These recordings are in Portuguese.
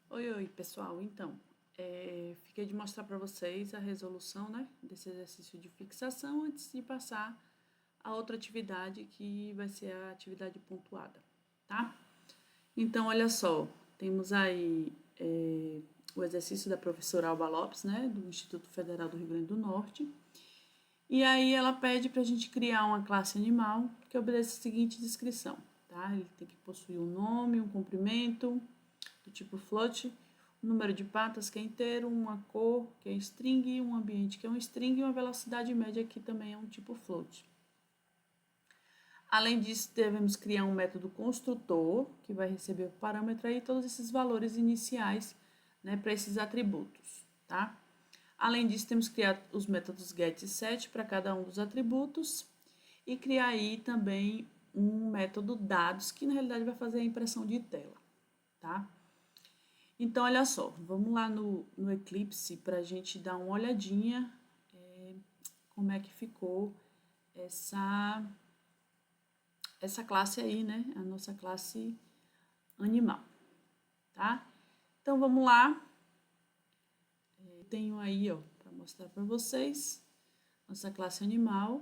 Oi, oi, pessoal. Então, fiquei de mostrar para vocês a resolução, né, desse exercício de fixação antes de passar a outra atividade que vai ser a atividade pontuada, tá? Então, olha só, temos aí o exercício da professora Alba Lopes, né, do Instituto Federal do Rio Grande do Norte. E aí ela pede para a gente criar uma classe animal que obedeça a seguinte descrição, tá? Ele tem que possuir um nome, um comprimento, do tipo float, um número de patas que é inteiro, uma cor que é string, um ambiente que é um string e uma velocidade média que também é um tipo float. Além disso, devemos criar um método construtor que vai receber o parâmetro aí todos esses valores iniciais, né, para esses atributos, tá? Além disso, temos que criar os métodos get e set para cada um dos atributos e criar aí também um método dados que na realidade vai fazer a impressão de tela, tá? Então, olha só, vamos lá no Eclipse para a gente dar uma olhadinha como é que ficou essa, essa classe aí, né? A nossa classe animal, tá? Então, vamos lá. Eu tenho aí, ó, para mostrar para vocês, nossa classe animal.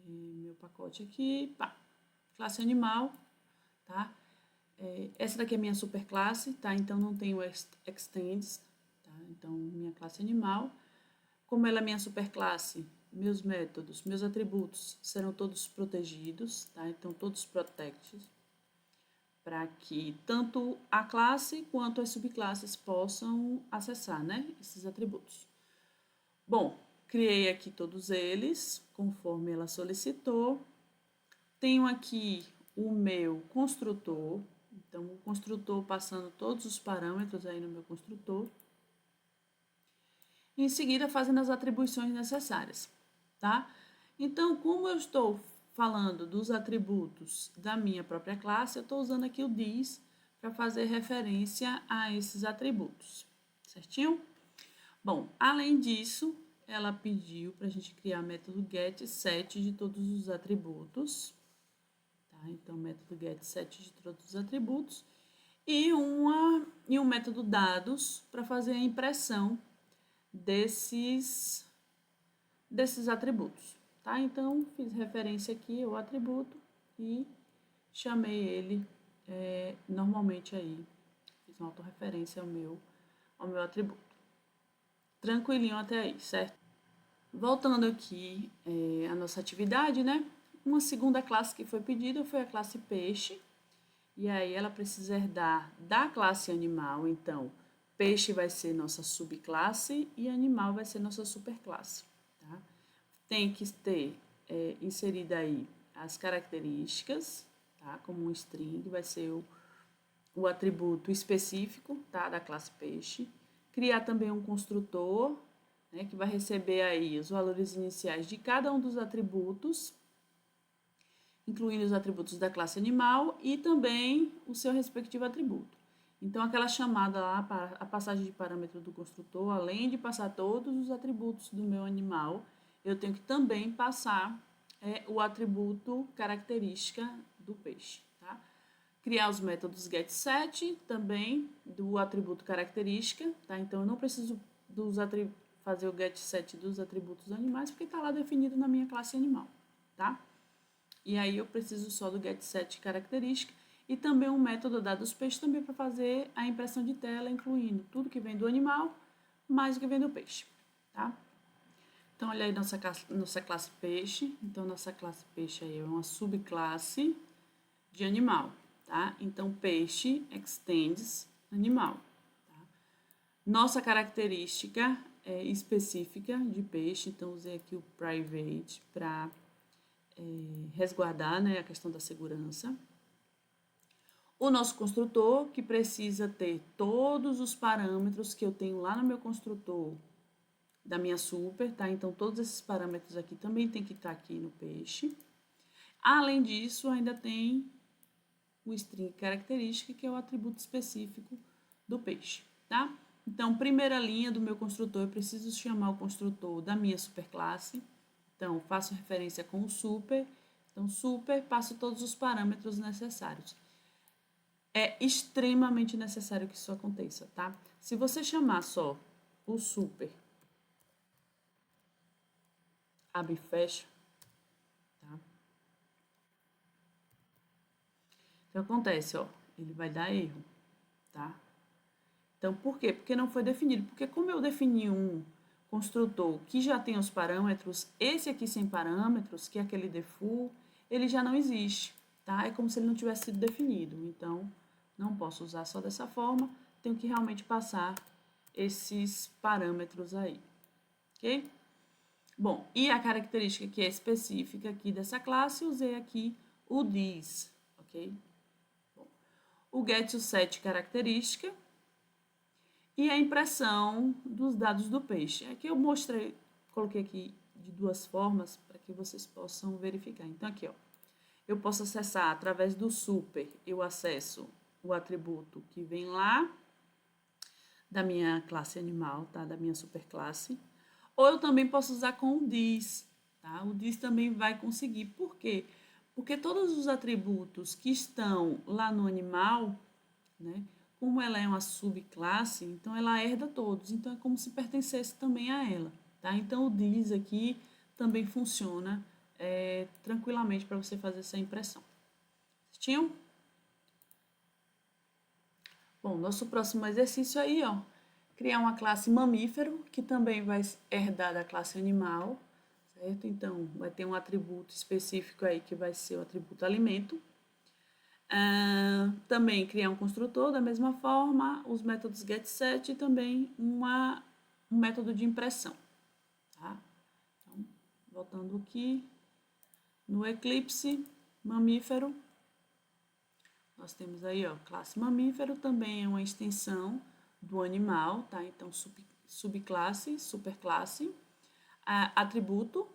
Meu pacote aqui, pá, classe animal, tá? Essa daqui é minha superclasse, tá? Então, não tenho extends, tá? Então, minha classe animal. Como ela é minha superclasse, meus métodos, meus atributos serão todos protegidos, tá? Então, todos protected, para que tanto a classe quanto as subclasses possam acessar, né? Esses atributos. Bom, criei aqui todos eles, conforme ela solicitou. Tenho aqui o meu construtor, então o construtor passando todos os parâmetros aí no meu construtor. E em seguida fazendo as atribuições necessárias, tá? Então, como eu estou falando dos atributos da minha própria classe, eu estou usando aqui o this para fazer referência a esses atributos, certinho? Bom, além disso, ela pediu para a gente criar método get set de todos os atributos, tá? Então, método get set de todos os atributos e um método dados para fazer a impressão desses atributos, tá? Então, fiz referência aqui ao atributo e chamei ele normalmente aí, fiz uma autorreferência ao meu atributo. Tranquilinho até aí, certo? Voltando aqui à nossa atividade, né? Uma segunda classe que foi pedida foi a classe peixe, e aí ela precisa herdar da classe animal, então peixe vai ser nossa subclasse e animal vai ser nossa superclasse, tá? Tem que ter inserida aí as características, tá? Como um string, vai ser o atributo específico, tá? Da classe peixe. Criar também um construtor, né? Que vai receber aí os valores iniciais de cada um dos atributos, incluindo os atributos da classe animal e também o seu respectivo atributo. Então, aquela chamada lá, a passagem de parâmetro do construtor, além de passar todos os atributos do meu animal, eu tenho que também passar o atributo característica do peixe, tá? Criar os métodos getSet também do atributo característica, tá? Então, eu não preciso fazer o getSet dos atributos animais, porque está lá definido na minha classe animal, tá? E aí eu preciso só do getSet característica e também um método dados peixe também para fazer a impressão de tela, incluindo tudo que vem do animal, mais o que vem do peixe, tá? Então, olha aí nossa classe peixe. Então, nossa classe peixe aí é uma subclasse de animal, tá? Então, peixe extends animal. Tá? Nossa característica específica de peixe, então usei aqui o private para resguardar, né, a questão da segurança. O nosso construtor, que precisa ter todos os parâmetros que eu tenho lá no meu construtor da minha super, tá? Então, todos esses parâmetros aqui também tem que estar aqui no peixe. Além disso, ainda tem o string característica, que é o atributo específico do peixe, tá? Então, primeira linha do meu construtor, eu preciso chamar o construtor da minha superclasse. Então, faço referência com o super. Então, super, passo todos os parâmetros necessários. É extremamente necessário que isso aconteça, tá? Se você chamar só o super, abre e fecha, tá? O que acontece, ó? Ele vai dar erro, tá? Então, por quê? Porque não foi definido. Porque como eu defini um construtor que já tem os parâmetros, esse aqui sem parâmetros, que é aquele default, ele já não existe, tá? É como se ele não tivesse sido definido. Então, não posso usar só dessa forma, tenho que realmente passar esses parâmetros aí, ok? Bom, e a característica que é específica aqui dessa classe, usei aqui o this, ok? Bom, o getToSet característica, e a impressão dos dados do peixe. Aqui eu mostrei, coloquei aqui de duas formas para que vocês possam verificar. Então, aqui, ó, eu posso acessar através do super, eu acesso o atributo que vem lá da minha classe animal, tá? Da minha superclasse. Ou eu também posso usar com o this, tá? O this também vai conseguir. Por quê? Porque todos os atributos que estão lá no animal, né? Como ela é uma subclasse, então ela herda todos. Então é como se pertencesse também a ela, tá? Então o this aqui também funciona tranquilamente para você fazer essa impressão. Tinham? Bom, nosso próximo exercício aí, ó, criar uma classe mamífero, que também vai herdar da classe animal, certo? Então, vai ter um atributo específico aí que vai ser o atributo alimento. Também criar um construtor da mesma forma, os métodos getSet e também um método de impressão, tá? Então, voltando aqui no Eclipse, mamífero, nós temos aí, ó, classe mamífero, também é uma extensão do animal, tá? Então, subclasse, superclasse, atributo,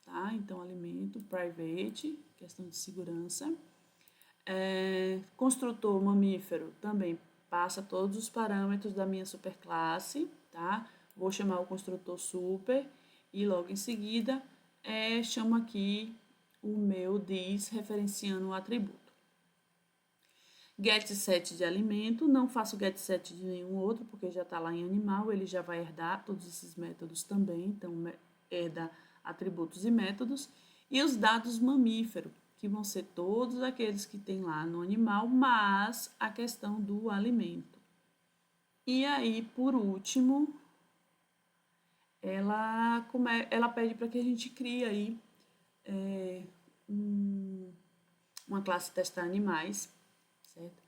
tá? Então, alimento, private, questão de segurança. Construtor mamífero também passa todos os parâmetros da minha superclasse, tá? Vou chamar o construtor super e logo em seguida chamo aqui o meu this referenciando o atributo. GetSet de alimento, não faço GetSet de nenhum outro, porque já está lá em animal, ele já vai herdar todos esses métodos também, então herda atributos e métodos. E os dados mamífero, que vão ser todos aqueles que tem lá no animal, mas a questão do alimento. E aí, por último, ela pede para que a gente crie aí uma classe testar animais, certo?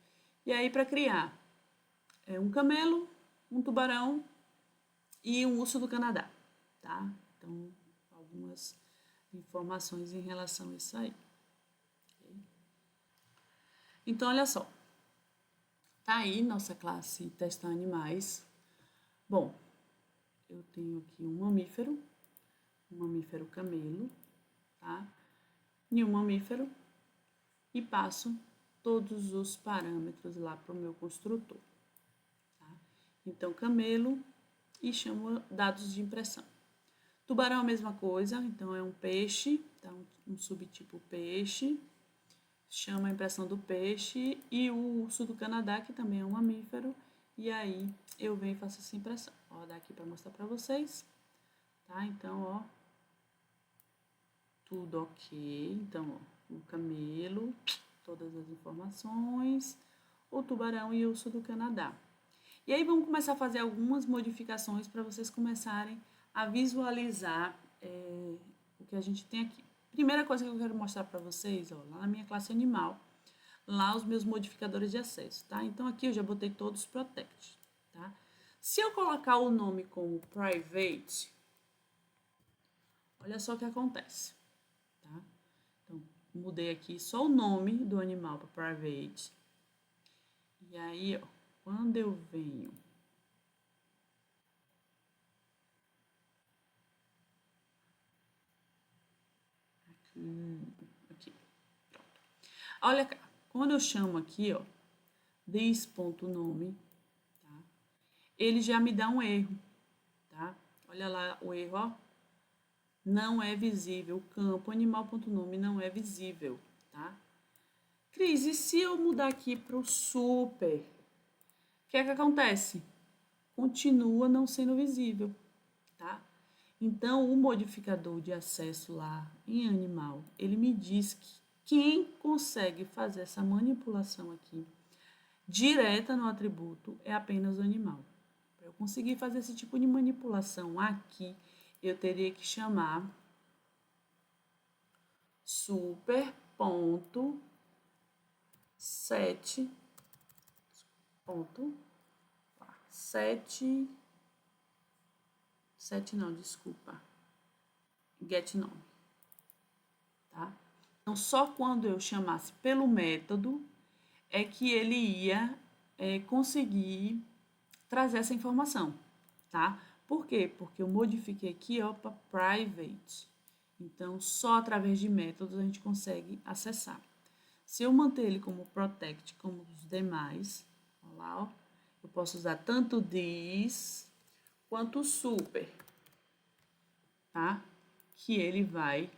E aí, para criar um camelo, um tubarão e um urso do Canadá, tá? Então, algumas informações em relação a isso aí. Okay? Então, olha só. Tá aí nossa classe testar animais. Bom, eu tenho aqui um mamífero camelo, tá? E um mamífero e passo todos os parâmetros lá para o meu construtor. Tá? Então, camelo e chamo dados de impressão. Tubarão é a mesma coisa, então é um peixe, tá? Um subtipo peixe, chama a impressão do peixe, e o urso do Canadá, que também é um mamífero, e aí eu venho e faço essa impressão. Ó, vou dar aqui para mostrar para vocês, tá? Então, ó, tudo ok. Então, ó, o camelo, todas as informações, o tubarão e o urso do Canadá. E aí vamos começar a fazer algumas modificações para vocês começarem a visualizar o que a gente tem aqui. Primeira coisa que eu quero mostrar para vocês, ó, lá na minha classe animal, lá os meus modificadores de acesso, tá? Então aqui eu já botei todos os protect, tá? Se eu colocar o nome como private, olha só o que acontece, tá? Então, mudei aqui só o nome do animal para private. E aí, ó, quando eu venho aqui, pronto. Olha, quando eu chamo aqui, ó, this.nome, tá? Ele já me dá um erro, tá? Olha lá o erro, ó. Não é visível, o campo animal.nome não é visível, tá? Cris, e se eu mudar aqui para o super? O que é que acontece? Continua não sendo visível, tá? Então, o modificador de acesso lá em animal, ele me diz que quem consegue fazer essa manipulação aqui direta no atributo é apenas o animal. Para eu conseguir fazer esse tipo de manipulação aqui, eu teria que chamar super.set ponto 7 7 não, desculpa. Get nome, tá? Então, só quando eu chamasse pelo método é que ele ia conseguir trazer essa informação, tá? Por quê? Porque eu modifiquei aqui, ó, para private. Então, só através de métodos a gente consegue acessar. Se eu manter ele como protect, como os demais, ó lá, ó, eu posso usar tanto this quanto super, tá? Que ele vai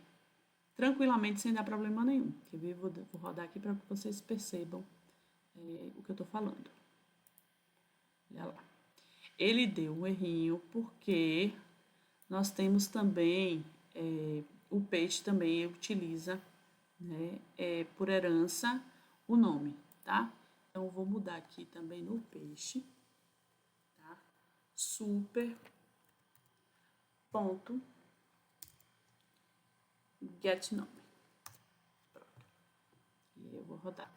tranquilamente sem dar problema nenhum. Quer ver? Vou rodar aqui para que vocês percebam o que eu estou falando. Olha lá. Ele deu um errinho porque nós temos também, o peixe também utiliza, né, por herança o nome, tá? Então, eu vou mudar aqui também no peixe, tá? Super ponto get nome. Pronto. E eu vou rodar,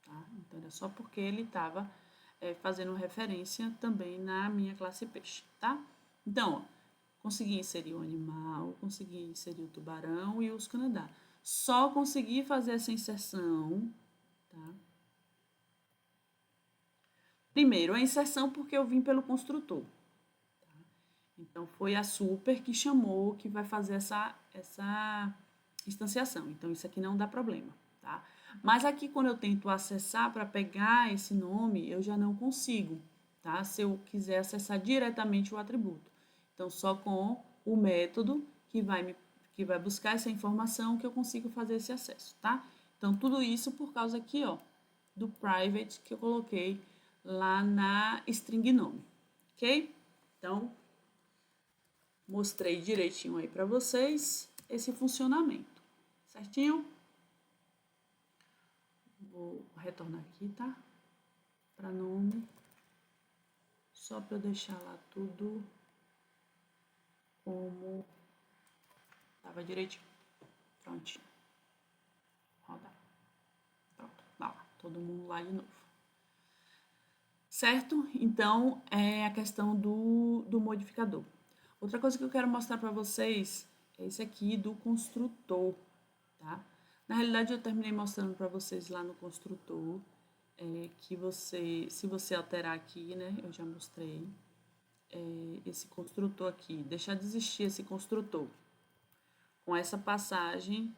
tá? Então, era só porque ele estava fazendo referência também na minha classe peixe, tá? Então, ó, consegui inserir o animal, consegui inserir o tubarão e os Canadá. Só consegui fazer essa inserção, tá? Primeiro, a inserção porque eu vim pelo construtor. Tá? Então, foi a super que chamou, que vai fazer essa instanciação. Então, isso aqui não dá problema, tá? Mas aqui, quando eu tento acessar para pegar esse nome, eu já não consigo, tá? Se eu quiser acessar diretamente o atributo. Então, só com o método que vai buscar essa informação que eu consigo fazer esse acesso, tá? Então, tudo isso por causa aqui, ó, do private que eu coloquei lá na string nome, ok? Então, mostrei direitinho aí para vocês esse funcionamento, certinho? Vou retornar aqui, tá? Para nome, só para eu deixar lá tudo como estava direitinho. Prontinho. Rodar. Pronto. Lá, todo mundo lá de novo. Certo? Então, é a questão do modificador. Outra coisa que eu quero mostrar para vocês é esse aqui do construtor, tá? Na realidade, eu terminei mostrando para vocês lá no construtor, que se você alterar aqui, né, eu já mostrei, esse construtor aqui, deixar de existir esse construtor, com essa passagem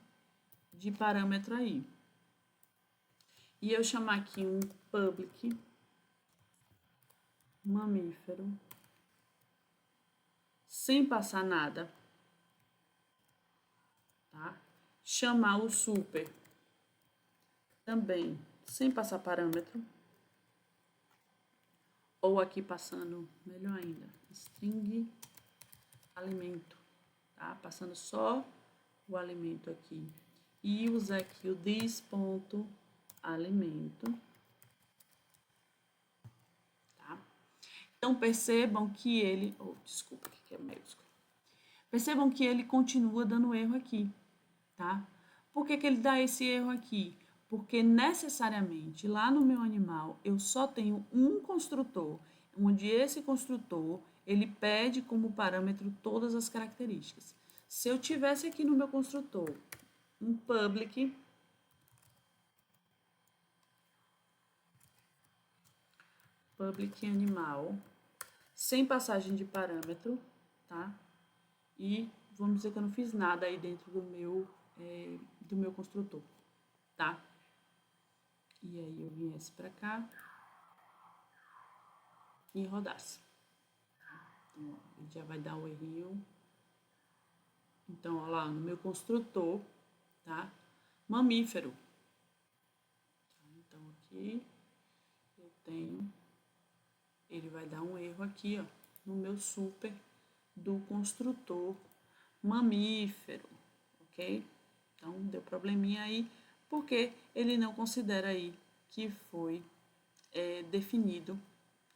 de parâmetro aí. E eu chamar aqui um public mamífero, sem passar nada, tá? Chamar o super também sem passar parâmetro, ou aqui passando, melhor ainda, string alimento, tá? Passando só o alimento aqui. E usar aqui o this.alimento, tá? Então, percebam que ele, desculpa, que é maiúsculo. Percebam que ele continua dando erro aqui, tá? Por que ele dá esse erro aqui? Porque necessariamente lá no meu animal eu só tenho um construtor, onde esse construtor ele pede como parâmetro todas as características. Se eu tivesse aqui no meu construtor um public animal, sem passagem de parâmetro, tá? E vamos dizer que eu não fiz nada aí dentro do meu construtor, tá? E aí eu viesse para cá e rodasse. Então, ele já vai dar o errinho. Então, ó lá, no meu construtor, tá? Mamífero. aqui eu tenho, ele vai dar um erro aqui, ó, no meu super do construtor mamífero, ok? Então, deu probleminha aí, porque ele não considera aí que foi definido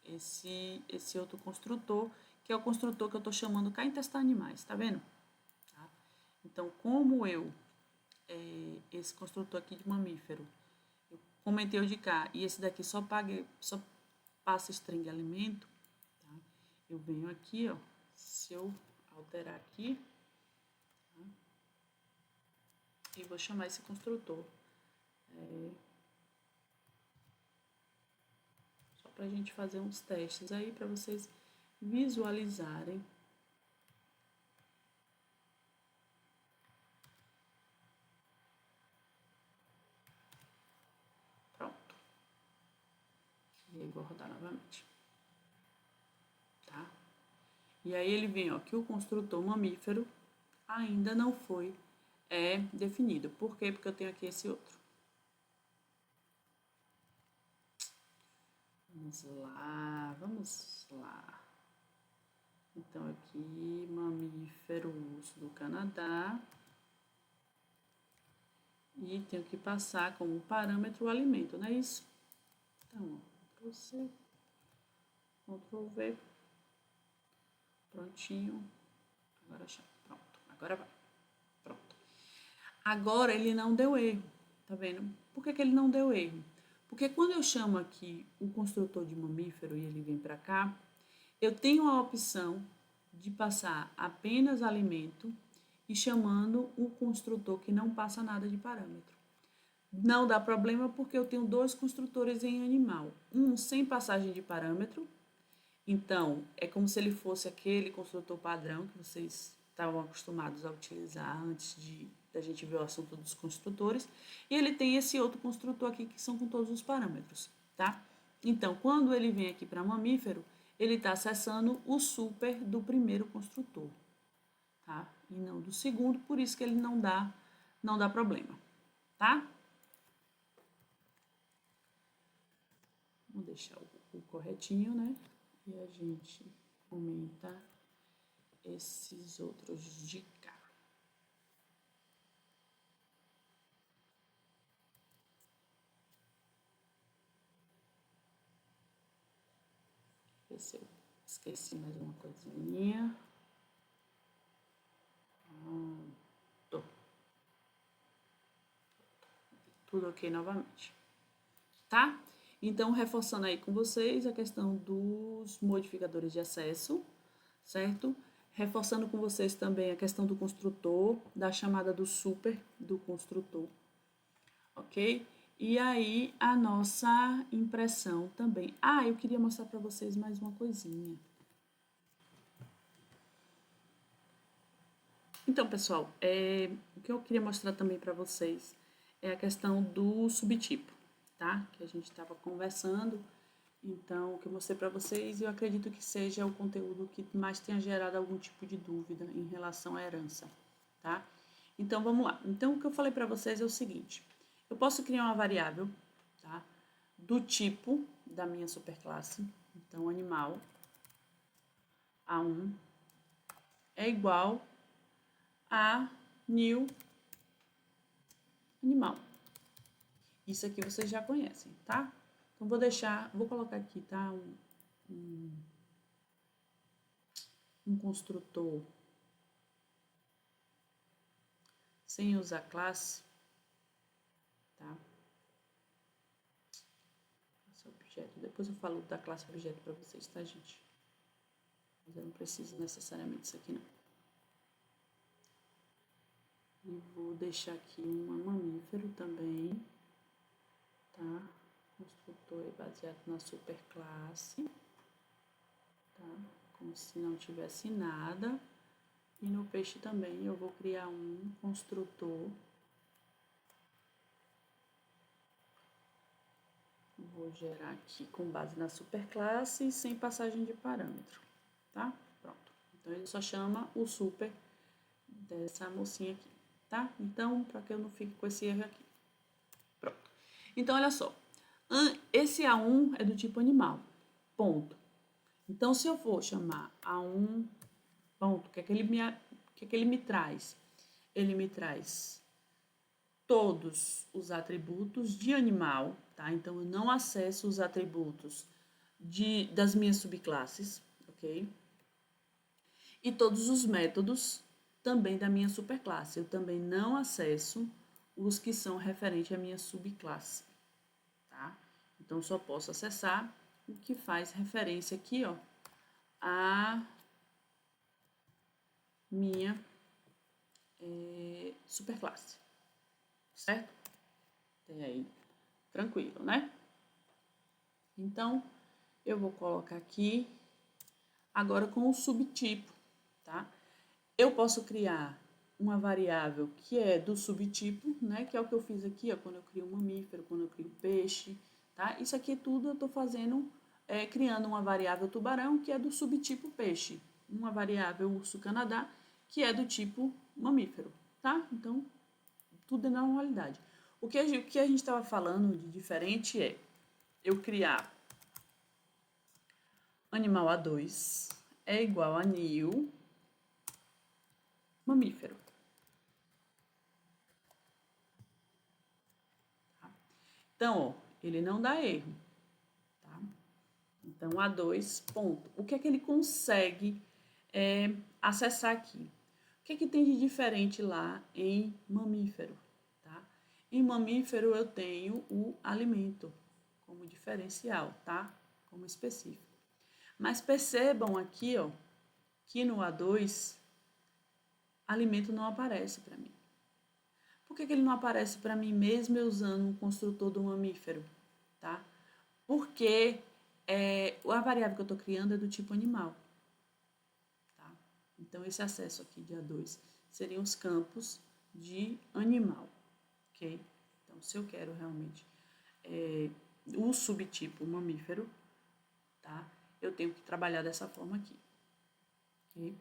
esse outro construtor, que é o construtor que eu estou chamando cá em testar animais, tá vendo? Tá? Então, como esse construtor aqui de mamífero, eu comentei o de cá, e esse daqui só passa string alimento, tá? Eu venho aqui, ó, se eu alterar aqui, tá? E vou chamar esse construtor. Só para a gente fazer uns testes aí, para vocês visualizarem. Pronto. E aí vou rodar novamente. Tá? E aí ele vem, ó, que o construtor mamífero ainda não foi definido. Por quê? Porque eu tenho aqui esse outro. Vamos lá. Então, aqui, mamífero urso do Canadá. E tenho que passar como parâmetro o alimento, não é isso? Então, Ctrl+C, Ctrl+V. Prontinho. Agora já. Pronto. Agora vai. Pronto. Agora ele não deu erro. Tá vendo? Por que ele não deu erro? Porque quando eu chamo aqui o construtor de mamífero e ele vem para cá, eu tenho a opção de passar apenas alimento e chamando o construtor que não passa nada de parâmetro. Não dá problema porque eu tenho dois construtores em animal. Um sem passagem de parâmetro. Então, é como se ele fosse aquele construtor padrão que vocês estavam acostumados a utilizar antes da gente ver o assunto dos construtores. E ele tem esse outro construtor aqui que são com todos os parâmetros, tá? Então, quando ele vem aqui para mamífero, ele está acessando o super do primeiro construtor, tá? E não do segundo, por isso que ele não dá problema, tá? Vamos deixar o corretinho, né? E a gente aumenta esses outros de cá. Ver se eu esqueci mais uma coisinha. Pronto. Tudo ok novamente. Tá? Então, reforçando aí com vocês a questão dos modificadores de acesso, certo? Reforçando com vocês também a questão do construtor, da chamada do super do construtor, ok? E aí, a nossa impressão também. Ah, eu queria mostrar para vocês mais uma coisinha. Então, pessoal, o que eu queria mostrar também para vocês é a questão do subtipo, tá? Que a gente estava conversando. Então, o que eu mostrei para vocês, eu acredito que seja o conteúdo que mais tenha gerado algum tipo de dúvida em relação à herança, tá? Então, vamos lá. Então, o que eu falei para vocês é o seguinte. Eu posso criar uma variável, tá? Do tipo da minha superclasse. Então, animal A1 é igual a new animal. Isso aqui vocês já conhecem, tá? Então, vou colocar aqui, tá? Um construtor sem usar classe, tá? Classe objeto. Depois eu falo da classe objeto para vocês, tá, gente? Mas eu não preciso necessariamente disso aqui, não. E vou deixar aqui uma mamífero também, tá? Construtor é baseado na superclasse, tá? Como se não tivesse nada. E no peixe também eu vou criar um construtor. Vou gerar aqui com base na superclasse e sem passagem de parâmetro, tá? Pronto. Então, ele só chama o super dessa mocinha aqui, tá? Então, para que eu não fique com esse erro aqui. Pronto. Então, olha só. Esse A1 é do tipo animal, ponto. Então, se eu for chamar A1, ponto, o que é que ele me traz? Ele me traz todos os atributos de animal, tá? Então, eu não acesso os atributos das minhas subclasses, ok? E todos os métodos também da minha superclasse. Eu também não acesso os que são referentes à minha subclasse, tá? Então, só posso acessar o que faz referência aqui, ó, à minha superclasse, certo? Tem aí, tranquilo, né? Então, eu vou colocar aqui agora com o subtipo, tá? Eu posso criar uma variável que é do subtipo, né? Que é o que eu fiz aqui, ó, quando eu crio um mamífero, quando eu crio peixe, tá? Isso aqui tudo eu tô fazendo, criando uma variável tubarão que é do subtipo peixe, uma variável urso-canadá que é do tipo mamífero, tá? Então, tudo é normalidade. O que a gente estava falando de diferente é eu criar animal A2 é igual a new mamífero. Tá? Então, ó, ele não dá erro. Tá? Então, A2, ponto. O que é que ele consegue acessar aqui? O que é que tem de diferente lá em mamífero? Tá? Em mamífero eu tenho o alimento como diferencial, tá? Como específico. Mas percebam aqui, ó, que no A2, alimento não aparece para mim. Por que ele não aparece para mim mesmo eu usando um construtor do mamífero? Tá? Porque a variável que eu estou criando é do tipo animal. Tá? Então, esse acesso aqui de A2 seriam os campos de animal. Ok? Então, se eu quero realmente o subtipo mamífero, tá? Eu tenho que trabalhar dessa forma aqui. Ok?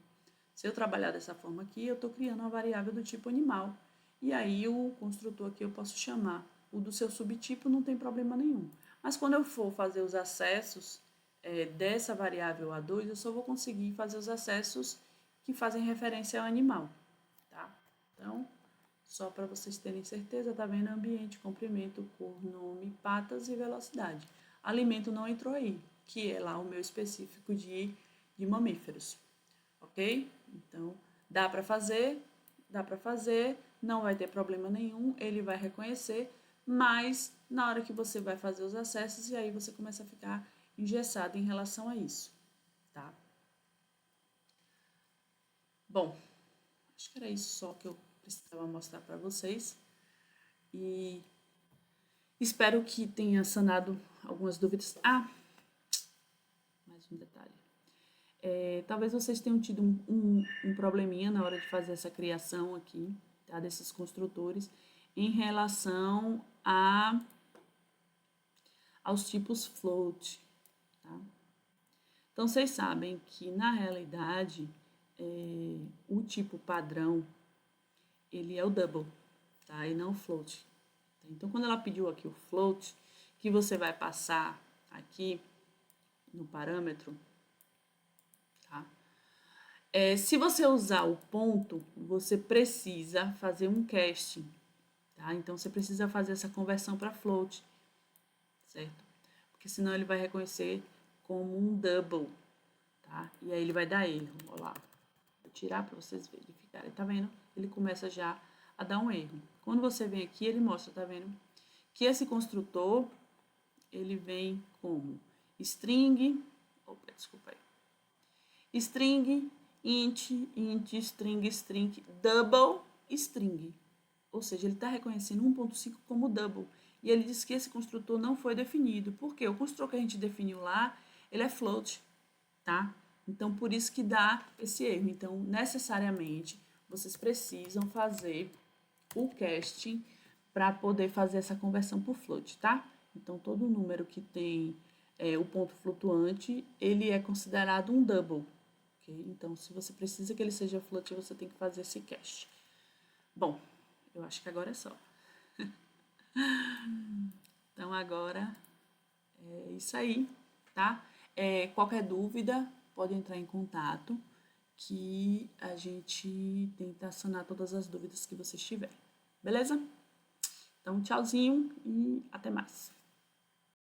Se eu trabalhar dessa forma aqui, eu estou criando uma variável do tipo animal. E aí o construtor aqui eu posso chamar o do seu subtipo, não tem problema nenhum. Mas quando eu for fazer os acessos dessa variável A2, eu só vou conseguir fazer os acessos que fazem referência ao animal. Tá? Então, só para vocês terem certeza, tá vendo? Ambiente, comprimento, cor, nome, patas e velocidade. Alimento não entrou aí, que é lá o meu específico de mamíferos. Ok? Então, dá para fazer, não vai ter problema nenhum, ele vai reconhecer, mas na hora que você vai fazer os acessos, e aí você começa a ficar engessado em relação a isso, tá? Bom, acho que era isso só que eu precisava mostrar para vocês, e espero que tenha sanado algumas dúvidas. Ah, mais um detalhe. Talvez vocês tenham tido um probleminha na hora de fazer essa criação aqui, tá, desses construtores, em relação aos tipos float. Tá? Então, vocês sabem que, na realidade, o tipo padrão, ele é o double, tá? E não o float. Então, quando ela pediu aqui o float, que você vai passar aqui no parâmetro, tá? Se você usar o ponto, você precisa fazer um casting, tá? Então, você precisa fazer essa conversão para float, certo? Porque senão ele vai reconhecer como um double, tá? E aí ele vai dar erro, ó lá. Vou tirar para vocês verificarem, tá vendo? Ele começa já a dar um erro. Quando você vem aqui, ele mostra, tá vendo? Que esse construtor, ele vem como string, opa, desculpa aí, string, int, string, double, string. Ou seja, ele está reconhecendo 1.5 como double. E ele diz que esse construtor não foi definido. Por quê? O construtor que a gente definiu lá, ele é float, tá? Então, por isso que dá esse erro. Então, necessariamente, vocês precisam fazer o casting para poder fazer essa conversão por float, tá? Então, todo número que tem o ponto flutuante, ele é considerado um double. Okay? Então, se você precisa que ele seja float, você tem que fazer esse cast. Bom, eu acho que agora é só. Então, agora isso aí, tá? Qualquer dúvida, pode entrar em contato, que a gente tenta sanar todas as dúvidas que vocês tiverem. Beleza? Então, tchauzinho e até mais.